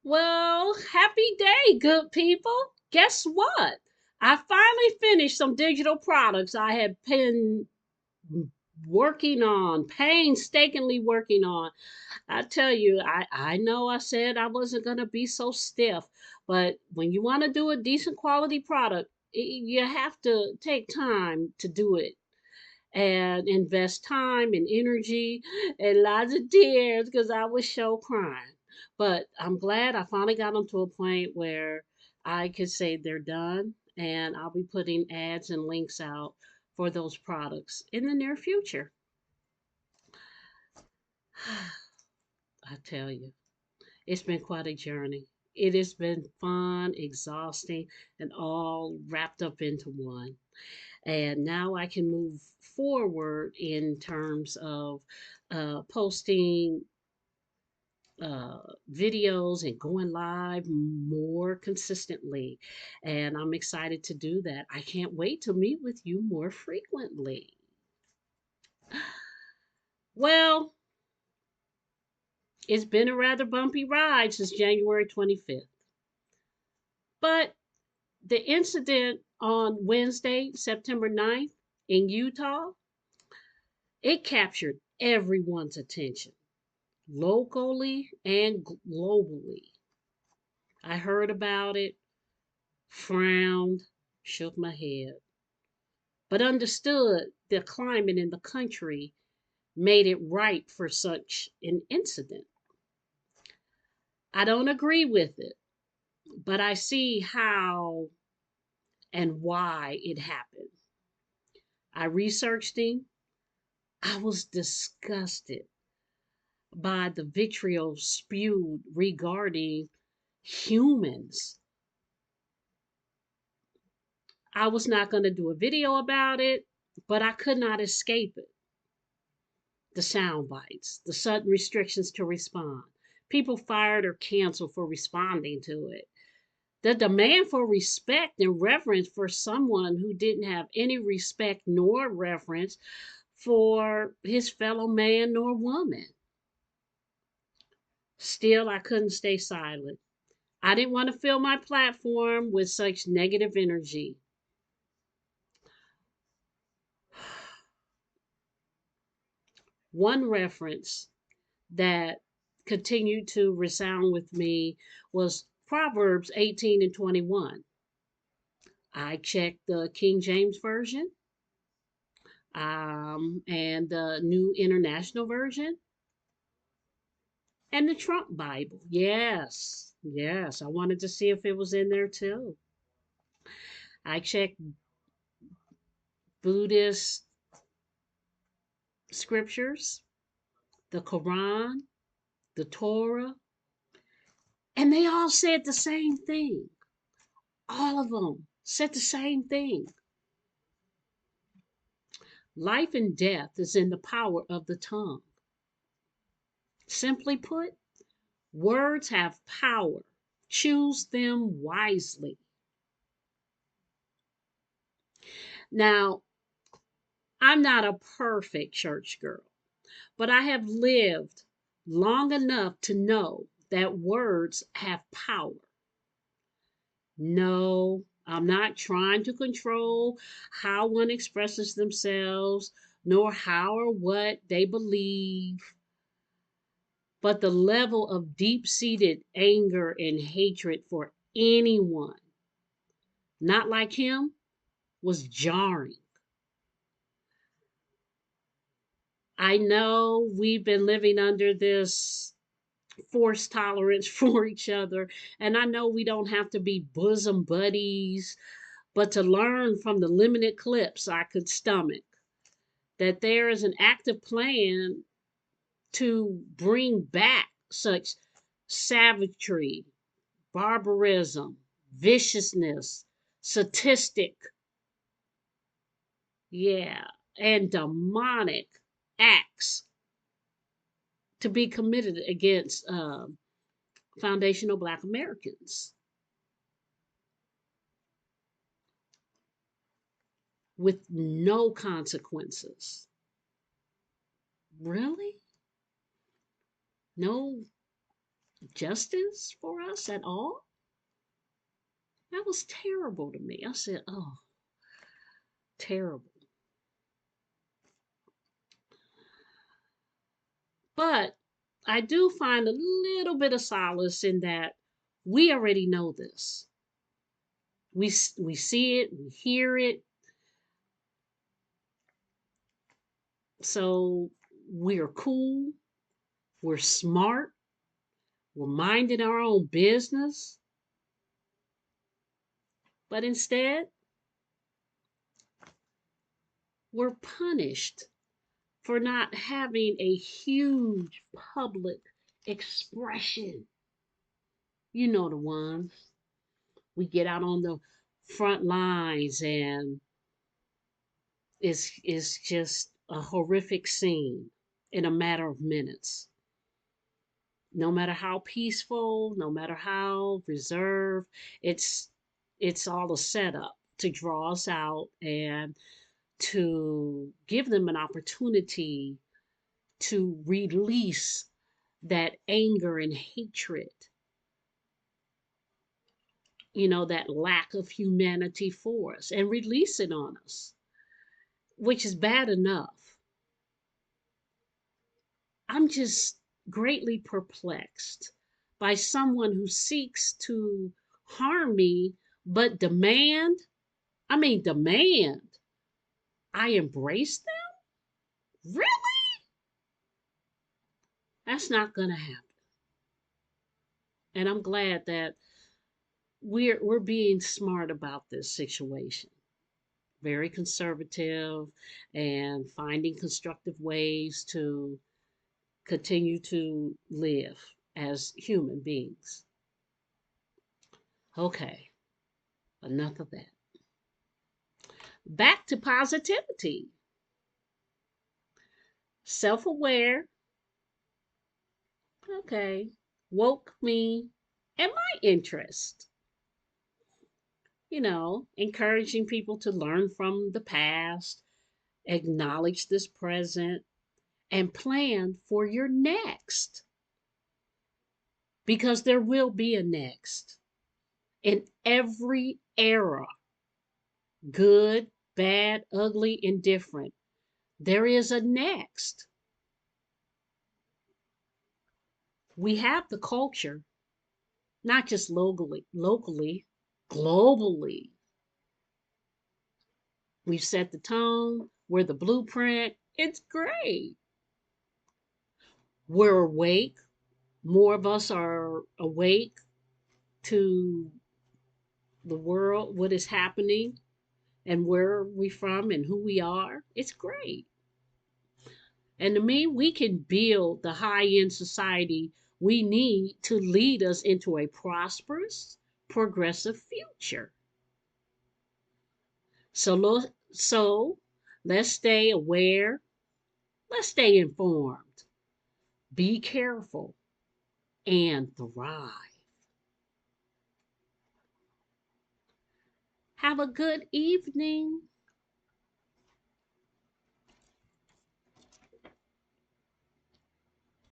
Well, happy day, good people. Guess what? I finally finished some digital products I had been working on, painstakingly working on. I tell you, I know I said I wasn't going to be so stiff, but when you want to do a decent quality product, you have to take time to do it and invest time and energy and lots of tears because I was so crying. But I'm glad I finally got them to a point where I could say they're done, and I'll be putting ads and links out for those products in the near future. I tell you, it's been quite a journey. It has been fun, exhausting, and all wrapped up into one. And now I can move forward in terms of posting videos and going live more consistently. And I'm excited to do that. I can't wait to meet with you more frequently. Well, it's been a rather bumpy ride since January 25th. But the incident on Wednesday, September 9th in Utah, it captured everyone's attention, locally and globally. I heard about it, frowned, shook my head, but understood the climate in the country made it right for such an incident. I don't agree with it, but I see how and why it happened. I researched him. I was disgusted by the vitriol spewed regarding humans. I was not going to do a video about it, but I could not escape it. The sound bites, the sudden restrictions to respond, people fired or canceled for responding to it, the demand for respect and reverence for someone who didn't have any respect nor reverence for his fellow man nor woman. Still, I couldn't stay silent. I didn't want to fill my platform with such negative energy. One reference that continued to resound with me was Proverbs 18 and 21. I checked the King James Version and the New International Version and the Trump Bible. Yes, yes, I wanted to see if it was in there too. I checked Buddhist scriptures, the Quran, the Torah, and they all said the same thing. All of them said the same thing. Life and death is in the power of the tongue. Simply put, words have power. Choose them wisely. Now, I'm not a perfect church girl, but I have lived long enough to know that words have power. No, I'm not trying to control how one expresses themselves, nor how or what they believe. But the level of deep seated anger and hatred for anyone not like him was jarring. I know we've been living under this forced tolerance for each other, and I know we don't have to be bosom buddies, but to learn from the limited clips I could stomach that there is an active plan to bring back such savagery, barbarism, viciousness, sadistic, yeah, and demonic acts to be committed against foundational Black Americans with no consequences. Really? No justice for us at all. That was terrible to me. I said, oh, terrible. But I do find a little bit of solace in that we already know this. We see it, we hear it, so we're cool, we're smart, we're minding our own business. But instead, we're punished for not having a huge public expression. You know the ones. We get out on the front lines and it's just a horrific scene in a matter of minutes. No matter how peaceful, no matter how reserved, it's it's all a setup to draw us out and to give them an opportunity to release that anger and hatred, that lack of humanity for us and release it on us, which is bad enough. I'm just greatly perplexed by someone who seeks to harm me, but demand I embrace them? Really? That's not going to happen. And I'm glad that we're being smart about this situation. Very conservative and finding constructive ways to continue to live as human beings. Okay, enough of that. Back to positivity. Self aware, okay, woke me and my interest. Encouraging people to learn from the past, acknowledge this present, and plan for your next. Because there will be a next. In every era, good, bad, ugly, indifferent, there is a next. We have the culture, not just locally, globally. We've set the tone, we're the blueprint. It's great. We're awake. More of us are awake to the world, what is happening, and where we from and who we are. It's great. And to me, we can build the high end society we need to lead us into a prosperous, progressive future. So let's stay aware, let's stay informed, be careful, and thrive. Have a good evening.